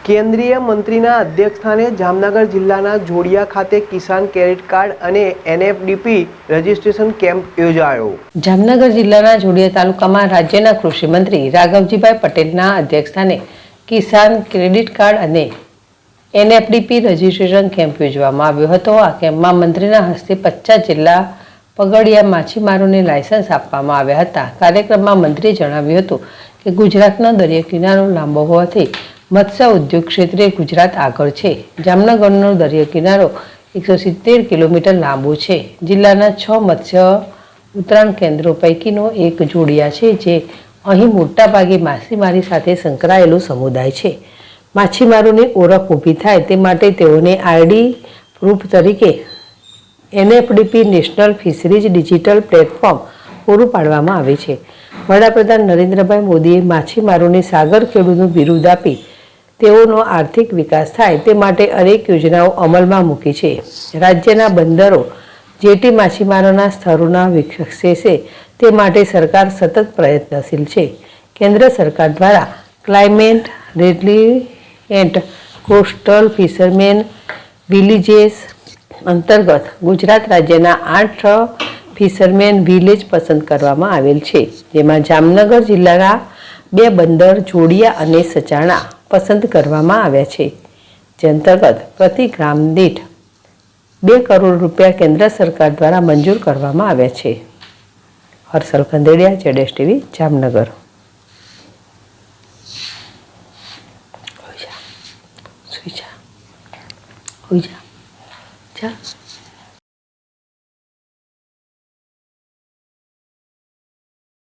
કેન્દ્રીય મંત્રીના અધ્યક્ષસ્થાને જામનગર જિલ્લાના જોડિયા ખાતે કિસાન ક્રેડિટ કાર્ડ અને એનએફડીપી રજીસ્ટ્રેશન કેમ્પ યોજાયો। જામનગર જિલ્લાના જોડિયા તાલુકામાં રાજ્યના કૃષિ મંત્રી રાઘવજીભાઈ પટેલના અધ્યક્ષસ્થાને કિસાન ક્રેડિટ કાર્ડ અને એનએફડીપી રજીસ્ટ્રેશન કેમ્પ યોજવામાં આવ્યો હતો। આ કેમ્પમાં મંત્રીના હસ્તે 50 જેટલા પગડિયા માછીમારોને લાયસન્સ આપવામાં આવ્યા હતા। કાર્યક્રમમાં મંત્રીએ જણાવ્યું હતું કે ગુજરાતનો દરિયા કિનારો લાંબો હોવાથી મત્સ્ય ઉદ્યોગ ક્ષેત્રે ગુજરાત આગળ છે। જામનગરનો દરિયા કિનારો 170 કિલોમીટર લાંબો છે। જિલ્લાના 6 મત્સ્ય ઉતરાણ કેન્દ્રો પૈકીનો એક જોડિયા છે, જે અહીં મોટાભાગે માછીમારી સાથે સંકળાયેલો સમુદાય છે। માછીમારોની ઓળખ ઊભી થાય તે માટે તેઓને આઈડી પ્રૂફ તરીકે એનએફડીપી નેશનલ ફિશરીઝ ડિજિટલ પ્લેટફોર્મ પૂરું પાડવામાં આવે છે। વડાપ્રધાન નરેન્દ્રભાઈ મોદીએ માછીમારોને સાગર ખેડૂતનું બિરુદ આપી તેઓનો આર્થિક વિકાસ થાય તે માટે અનેક યોજનાઓ અમલમાં મૂકી છે। રાજ્યના બંદરો જેટી માછીમારોના સ્થળોના વિકસે તે માટે સરકાર સતત પ્રયત્નશીલ છે। કેન્દ્ર સરકાર દ્વારા climate resilient coastal fisherman villages અંતર્ગત ગુજરાત રાજ્યના 8 ફિશરમેન વિલેજ પસંદ કરવામાં આવેલ છે, જેમાં જામનગર જિલ્લાના 2 બંદર જોડિયા અને સચાણા પસંદ કરવામાં આવ્યા છે, જે અંતર્ગત પ્રતિ ગ્રામ દીઠ 2 કરોડ રૂપિયા કેન્દ્ર સરકાર દ્વારા મંજૂર કરવામાં આવ્યા છે। હર્ષલ કંદેડિયા, જેડેશ ટીવી, જામનગર। સુઈ જા,